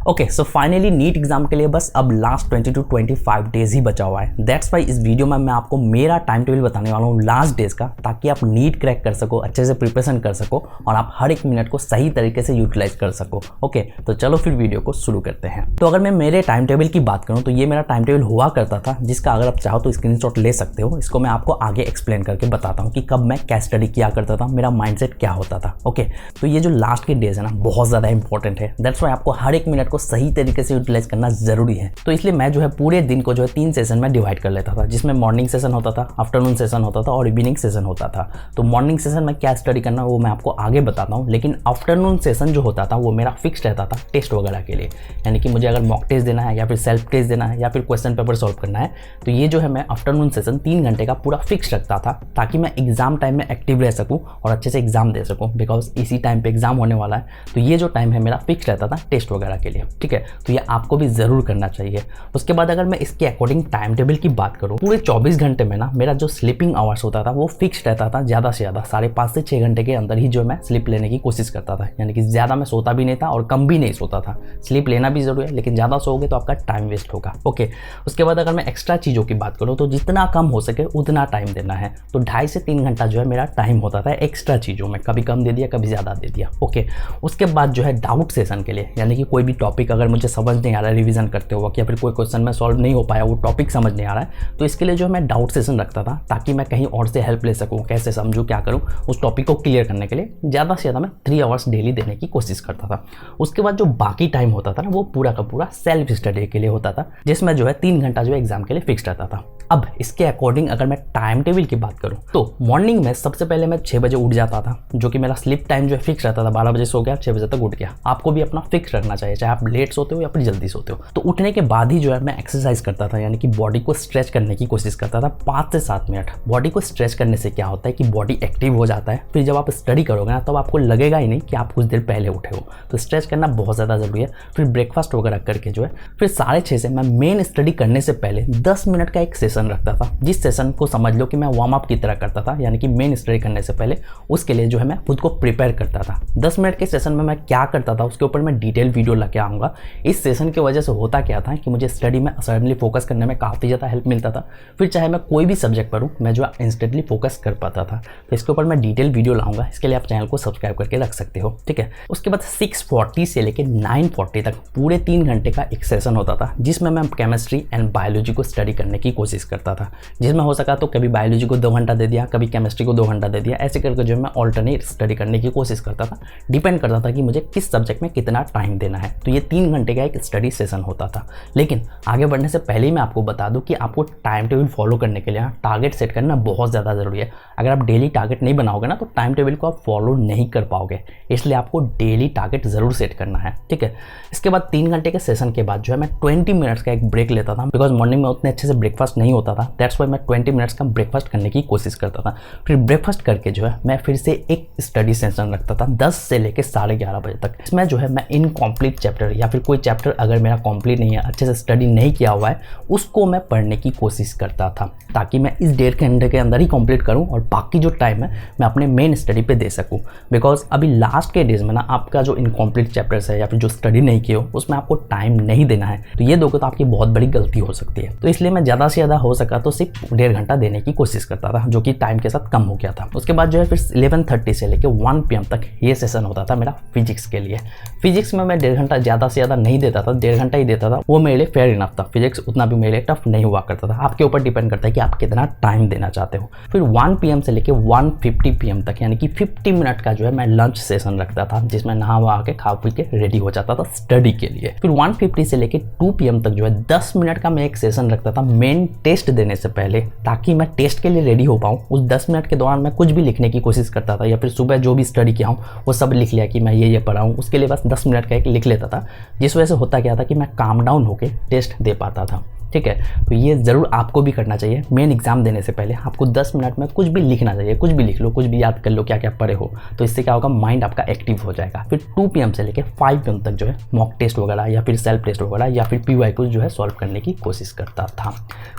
Okay so finally NEET exam के लिए बस अब लास्ट 20 to 25 डेज ही बचा हुआ है। दैट्स वाई इस वीडियो में मैं आपको मेरा टाइम टेबल बताने वाला हूँ लास्ट डेज का, ताकि आप नीट क्रैक कर सको, अच्छे से प्रिपरेशन कर सको और आप हर एक मिनट को सही तरीके से यूटिलाइज कर सको। ओके तो चलो फिर वीडियो को शुरू करते हैं। तो अगर मैं मेरे टाइम टेबल की बात करूँ तो ये मेरा टाइम टेबल हुआ करता था, जिसका अगर आप चाहो तो स्क्रीनशॉट ले सकते हो। इसको मैं आपको आगे एक्सप्लेन करके बताता हूँ कि कब मैं क्या स्टडी किया करता था, मेरा माइंडसेट क्या होता था। ओके तो ये जो लास्ट के डेज है ना, बहुत ज़्यादा इंपॉर्टेंट है। दैट्स वाई आपको हर एक मिनट को सही तरीके से यूटिलाइज करना जरूरी है। तो इसलिए मैं जो है पूरे दिन को जो है 3 सेशन में डिवाइड कर लेता था, जिसमें मॉर्निंग सेशन होता था, आफ्टरनून सेशन होता था और इवनिंग सेशन होता था। तो मॉर्निंग सेशन में क्या स्टडी करना वो मैं आपको आगे बताता हूँ, लेकिन आफ्टरनून सेशन जो होता था वो मेरा फिक्स रहता था टेस्ट वगैरह के लिए। यानी कि मुझे अगर मॉक टेस्ट देना है या फिर सेल्फ टेस्ट देना है या फिर क्वेश्चन पेपर सॉल्व करना है, तो ये जो है मैं आफ्टरनून सेशन 3 घंटे का पूरा फिक्स रखता था, ताकि मैं एग्जाम टाइम में एक्टिव रह सकूँ और अच्छे से एग्जाम दे सकूँ। बिकॉज इसी टाइम पे एग्जाम होने वाला है, तो ये जो टाइम है मेरा फिक्स रहता था टेस्ट वगैरह के लिए। ठीक है, तो ये आपको भी ज़रूर करना चाहिए। उसके बाद अगर मैं इसके अकॉर्डिंग टाइम टेबल की बात करूँ, पूरे 24 घंटे में ना मेरा जो स्लीपिंग आवर्स होता था वो फिक्स रहता था। ज़्यादा से ज़्यादा 5.5 से 6 घंटे के अंदर ही जो मैं स्लीप लेने की कोशिश करता था। यानी कि ज़्यादा मैं सोता भी नहीं था और कम भी नहीं सोता था। स्लीप लेना भी ज़रूरी है, लेकिन ज़्यादा सोओगे तो आपका टाइम वेस्ट होगा। ओके उसके बाद अगर मैं एक्स्ट्रा चीज़ों की बात करूँ तो जितना कम हो सके उतना टाइम देना है। तो 2.5 से 3 घंटा जो है मेरा टाइम होता था एक्स्ट्रा चीज़ों में, कभी कम दे दिया कभी ज़्यादा दे दिया। ओके उसके बाद जो है डाउट सेशन के लिए, यानी कि कोई भी टॉपिक अगर मुझे समझ नहीं आ रहा है रिवीजन करते वक्त, या फिर कोई क्वेश्चन में सॉल्व नहीं हो पाया, वो टॉपिक समझ नहीं आ रहा है, तो इसके लिए जो मैं डाउट सेशन रखता था, ताकि मैं कहीं और से हेल्प ले सकूं, कैसे समझूं क्या करूं, उस टॉपिक को क्लियर करने के लिए ज़्यादा से ज़्यादा मैं 3 आवर्स डेली देने की कोशिश करता था। उसके बाद जो बाकी टाइम होता था ना, वो पूरा का पूरा सेल्फ स्टडी के लिए होता था, जिसमें जो है 3 घंटा जो है एग्जाम के लिए फिक्स रहता था। अब इसके अकॉर्डिंग अगर मैं टाइम टेबल की बात करूं तो मॉर्निंग में सबसे पहले मैं 6 बजे उठ जाता था, जो कि मेरा स्लीप टाइम जो है फिक्स रहता था। 12 बजे सो गया, 6 बजे तक उठ गया। आपको भी अपना फिक्स रखना चाहिए, चाहे आप लेट सोते हो या फिर जल्दी सोते हो। तो उठने के बाद ही जो है मैं एक्सरसाइज करता था, यानी कि बॉडी को स्ट्रेच करने की कोशिश करता था 5 से 7 मिनट। बॉडी को स्ट्रेच करने से क्या होता है कि बॉडी एक्टिव हो जाता है। फिर जब आप स्टडी करोगे ना, तब आपको लगेगा ही नहीं कि आप कुछ देर पहले उठे हो। तो स्ट्रेच करना बहुत ज़्यादा ज़रूरी है। फिर ब्रेकफास्ट वगैरह करके जो है फिर 6:30 से मैं मेन स्टडी करने से पहले 10 मिनट का एक सेशन रखता था, जिस सेशन को समझ लो कि मैं वार्म अप की तरह करता था। यानी कि मेन स्टडी करने से पहले उसके लिए जो है मैं खुद को प्रिपेयर करता था। 10 मिनट के सेशन में मैं क्या करता था उसके ऊपर मैं डिटेल वीडियो लेके आऊँगा। इस सेशन की वजह से होता क्या था कि मुझे स्टडी में सडनली फोकस करने में काफ़ी ज़्यादा हेल्प मिलता था। फिर चाहे मैं कोई भी सब्जेक्ट पढ़ूँ, मैं जो इंस्टेंटली फोकस कर पाता था। तो इसके ऊपर मैं डिटेल वीडियो लाऊंगा, इसके लिए आप चैनल को सब्सक्राइब करके रख सकते हो। ठीक है, उसके बाद 6:40 से लेकर 9:40 तक पूरे 3 घंटे का एक सेशन होता था, जिसमें मैं केमिस्ट्री एंड बायोलॉजी को स्टडी करने की कोशिश करता था। जिसमें हो सका तो कभी बायोलॉजी को 2 घंटा दे दिया, कभी केमिस्ट्री को 2 घंटा दे दिया। ऐसे करके जो मैं ऑल्टरनेट स्टडी करने की कोशिश करता था। डिपेंड करता था कि मुझे किस सब्जेक्ट में कितना टाइम देना है। तो ये 3 घंटे का एक स्टडी सेशन होता था। लेकिन आगे बढ़ने से पहले ही मैं आपको बता दूं कि आपको टाइम टेबल फॉलो करने के लिए टारगेट सेट करना बहुत ज़्यादा ज़रूरी है। अगर आप डेली टारगेट नहीं बनाओगे ना, तो टाइम टेबल को आप फॉलो नहीं कर पाओगे। इसलिए आपको डेली टारगेट ज़रूर सेट करना है। ठीक है, इसके बाद 3 घंटे के सेशन के बाद जो है मैं 20 मिनट्स का एक ब्रेक लेता था, बिकॉज मॉर्निंग में उतने अच्छे से ब्रेकफास्ट नहीं होता था। दैट्स वाई मैं 20 मिनट्स का ब्रेकफास्ट करने की कोशिश करता था। फिर ब्रेकफास्ट करके जो है मैं फिर से एक स्टडी सेशन रखता था 10 से लेकर 11:30 बजे तक। इसमें जो है मैं इनकम्प्लीट चैप्टर या फिर कोई चैप्टर अगर मेरा कंप्लीट नहीं है, अच्छे से स्टडी नहीं किया हुआ है, उसको मैं पढ़ने की कोशिश करता था, ताकि मैं इस 1.5 घंटे के अंदर ही कंप्लीट करूं और बाकी जो टाइम है मैं अपने मेन स्टडी पे दे सकूं। बिकॉज अभी लास्ट के डेज में ना आपका जो इनकम्प्लीट चैप्टर्स है या फिर जो स्टडी नहीं किए हो, उसमें आपको टाइम नहीं देना है। तो ये दोगे तो आपकी बहुत बड़ी गलती हो सकती है। तो इसलिए मैं ज़्यादा से ज़्यादा हो सका तो सिर्फ 1.5 घंटा देने की कोशिश करता था, जो कि टाइम के साथ कम हो गया था। उसके बाद जो है फिर 11:30 से लेकर 1 PM तक ये सेशन होता था मेरा फिजिक्स के लिए। फिजिक्स में मैं 1.5 घंटा ज़्यादा से ज़्यादा नहीं देता था, 1.5 घंटा ही देता था। वो मेरे लिए फेयर इनफ था। फिजिक्स उतना भी मेरे लिए टफ नहीं हुआ करता था। आपके ऊपर डिपेंड करता है कि आप कितना टाइम देना चाहते हो। फिर 1 PM से लेकर 1:50 PM तक, यानी कि 50 मिनट का जो है मैं लंच सेशन रखता था, जिसमें नहा वहा के खा पी के रेडी हो जाता था स्टडी के लिए। फिर 1:50 से लेकर 2 PM तक जो है 10 मिनट का मैं एक सेशन रखता था मेन टेस्ट देने से पहले, ताकि मैं टेस्ट के लिए रेडी हो पाऊँ। उस 10 मिनट के दौरान मैं कुछ भी लिखने की कोशिश करता था, या फिर सुबह जो भी स्टडी किया हूँ वो सब लिख लिया कि मैं ये पढ़ा हूँ। उसके लिए बस 10 मिनट का एक लिख लेता था, जिस वजह से होता क्या था कि मैं काम डाउन होकर टेस्ट दे पाता था। ठीक है। तो ये ज़रूर आपको भी करना चाहिए। मेन एग्जाम देने से पहले आपको 10 मिनट में कुछ भी लिखना चाहिए, कुछ भी लिख लो, कुछ भी याद कर लो क्या क्या पढ़े हो। तो इससे क्या होगा, माइंड आपका एक्टिव हो जाएगा। फिर 2 PM से लेकर 5 PM तक जो है मॉक टेस्ट वगैरह या फिर सेल्फ टेस्ट वगैरह या फिर PYQ जो है सॉल्व करने की कोशिश करता था।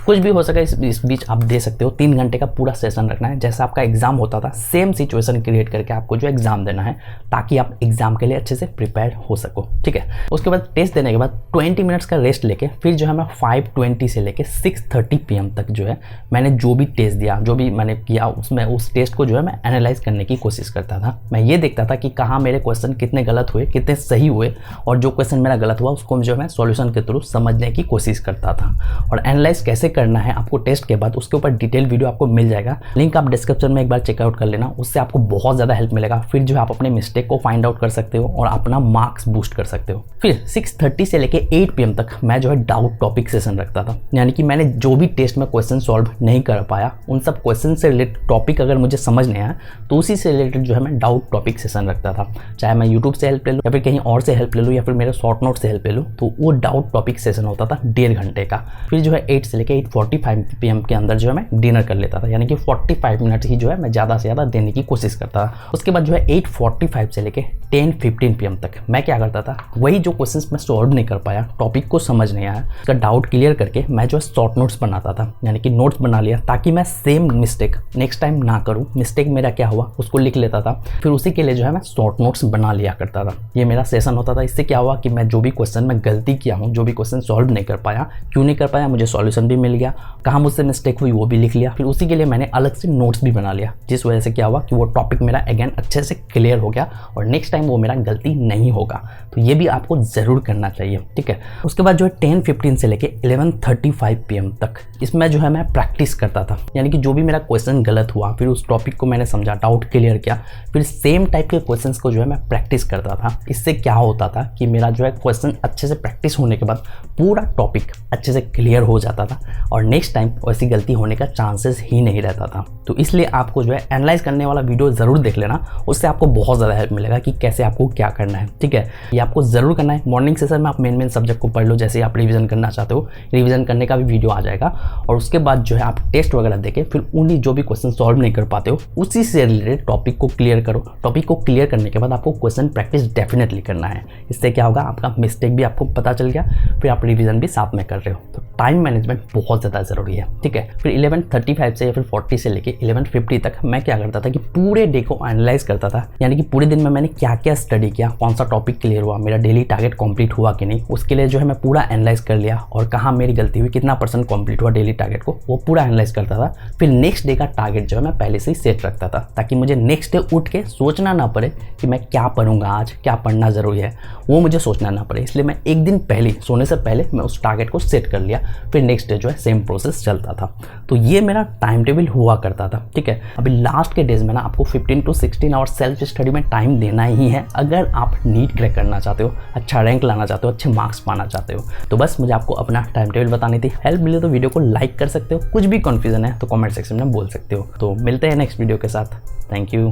कुछ भी हो सके इस बीच आप दे सकते हो। 3 घंटे का पूरा सेशन रखना है, जैसा आपका एग्जाम होता था सेम सिचुएशन क्रिएट करके आपको जो एग्जाम देना है, ताकि आप एग्जाम के लिए अच्छे से प्रिपेयर हो सको। ठीक है। उसके बाद टेस्ट देने के बाद 20 मिनट्स का रेस्ट लेके फिर जो है मैं 5:20 से लेके 6:30 PM तक जो है मैंने जो भी टेस्ट दिया, जो भी मैंने किया, उसमें उस टेस्ट को जो है मैं एनालाइज करने की कोशिश करता था। मैं ये देखता था कि कहाँ मेरे क्वेश्चन कितने गलत हुए, कितने सही हुए, और जो क्वेश्चन मेरा गलत हुआ उसको जो मैं सॉल्यूशन के थ्रू समझने की कोशिश करता था। और एनालाइज कैसे करना है आपको टेस्ट के बाद, उसके ऊपर डिटेल वीडियो आपको मिल जाएगा, लिंक आप डिस्क्रिप्शन में एक बार चेकआउट कर लेना, उससे आपको बहुत ज़्यादा हेल्प मिलेगा। फिर जो है आप अपने मिस्टेक को फाइंड आउट कर सकते हो और अपना मार्क्स बूस्ट कर सकते हो। फिर 6:30 से लेके 8 PM तक मैं जो है डाउट टॉपिक सेशन रखता था, यानी कि मैंने जो भी टेस्ट में क्वेश्चन सॉल्व नहीं कर पाया, उन सब क्वेश्चन से रिलेटेड टॉपिक अगर मुझे समझ नहीं आया तो उसी से रिलेटेड जो है मैं डाउट टॉपिक सेशन रखता था। चाहे मैं यूट्यूब से हेल्प ले लूँ या फिर कहीं और से हेल्प ले लूँ या फिर मेरे शॉर्ट नोट से हेल्प ले लूँ, तो वो डाउट टॉपिक सेशन होता था 1.5 घंटे का। फिर जो है 8 से लेकर 8:45 PM के अंदर जो है मैं डिनर कर लेता था, यानी कि 45 मिनट ही जो है मैं ज़्यादा से ज़्यादा देने की कोशिश करता था। उसके बाद जो है 8:45 से लेकर 10:15 PM तक मैं क्या करता था, वही जो क्वेश्चन मैं सॉल्व नहीं कर पाया, टॉपिक को समझ नहीं आया, उसका डाउट क्लियर करके मैं जो है शॉर्ट नोट्स बनाता था, यानी कि नोट्स बना लिया ताकि मैं सेम मिस्टेक नेक्स्ट टाइम ना करूं। मिस्टेक मेरा क्या हुआ उसको लिख लेता था, फिर उसी के लिए जो है मैं शॉर्ट नोट्स बना लिया करता था। ये मेरा सेशन होता था। इससे क्या हुआ कि मैं जो भी क्वेश्चन में गलती किया हूँ, जो भी क्वेश्चन सॉल्व नहीं कर पाया, क्यों नहीं कर पाया, मुझे सॉल्यूशन भी मिल गया, कहाँ मुझसे मिस्टेक हुई वो भी लिख लिया, फिर उसी के लिए मैंने अलग से नोट्स भी बना लिया, जिस वजह से क्या हुआ कि वो टॉपिक मेरा अगेन अच्छे से क्लियर हो गया और नेक्स्ट टाइम वो मेरा गलती नहीं होगा। तो ये भी आपको ज़रूर करना चाहिए। ठीक है। उसके बाद जो है 10:15 से लेके 11:35 PM तक इसमें जो है मैं प्रैक्टिस करता था, यानी कि जो भी मेरा क्वेश्चन गलत हुआ फिर उस टॉपिक को मैंने समझा, डाउट क्लियर किया, फिर सेम टाइप के क्वेश्चंस को जो है मैं प्रैक्टिस करता था। इससे क्या होता था कि मेरा जो है क्वेश्चन अच्छे से प्रैक्टिस होने के बाद पूरा टॉपिक अच्छे से क्लियर हो जाता था और नेक्स्ट टाइम वैसी गलती होने का चांसेस ही नहीं रहता था। तो इसलिए आपको जो है एनालाइज करने वाला वीडियो ज़रूर देख लेना, उससे आपको बहुत ज़्यादा हेल्प मिलेगा कि कैसे आपको क्या करना है। ठीक है। ये आपको ज़रूर करना है। मॉर्निंग सेशन में आप मेन सब्जेक्ट को पढ़ लो, जैसे आप रिवीजन करना चाहते हो, रिवीजन करने का भी वीडियो आ जाएगा। और उसके बाद जो है आप टेस्ट वगैरह देके फिर उन्हीं जो भी क्वेश्चन सॉल्व नहीं कर पाते हो उसी से रिलेटेड टॉपिक को क्लियर करो। टॉपिक को क्लियर करने के बाद आपको क्वेश्चन प्रैक्टिस डेफिनेटली करना है। इससे क्या होगा, आपका मिस्टेक भी आपको पता चल गया, फिर आप रिवीजन भी साथ में कर रहे हो। तो टाइम मैनेजमेंट बहुत ज़्यादा ज़रूरी है। ठीक है। फिर 11:35 से या फिर 40 से लेके 11:50 तक मैं क्या करता था कि पूरे डे को एनालाइज करता था, यानी कि पूरे दिन में मैंने क्या क्या स्टडी किया, कौन सा टॉपिक क्लियर हुआ, मेरा डेली टारगेट कंप्लीट हुआ कि नहीं, उसके लिए जो है मैं पूरा एनालाइज कर लिया और कहाँ मेरी गलती हुई, कितना % कंप्लीट हुआ डेली टारगेट को, वो पूरा एनालाइज करता था। फिर नेक्स्ट डे का टारगेट जो है मैं पहले से ही सेट रखता था, ताकि मुझे नेक्स्ट डे उठ के सोचना ना पड़े कि मैं क्या पढ़ूंगा, आज क्या पढ़ना ज़रूरी है, वो मुझे सोचना ना पड़े। इसलिए मैं एक दिन पहले, सोने से पहले मैं उस टारगेट को सेट कर लिया, फिर नेक्स्ट डे जो है सेम प्रोसेस चलता था। तो ये मेरा टाइम टेबल हुआ करता था। ठीक है। अभी लास्ट के डेज में ना आपको 15 to 16 आवर्स सेल्फ स्टडी में टाइम देना ही है, अगर आप नीट क्रैक करना चाहते हो, अच्छा रैंक लाना चाहते हो, अच्छे मार्क्स पाना चाहते हो। तो बस मुझे आपको अपना टाइम टेबल बतानी थी। हेल्प मिले तो वीडियो को लाइक कर सकते हो, कुछ भी कन्फ्यूजन है तो कमेंट सेक्शन में बोल सकते हो। तो मिलते हैं नेक्स्ट वीडियो के साथ। Thank you.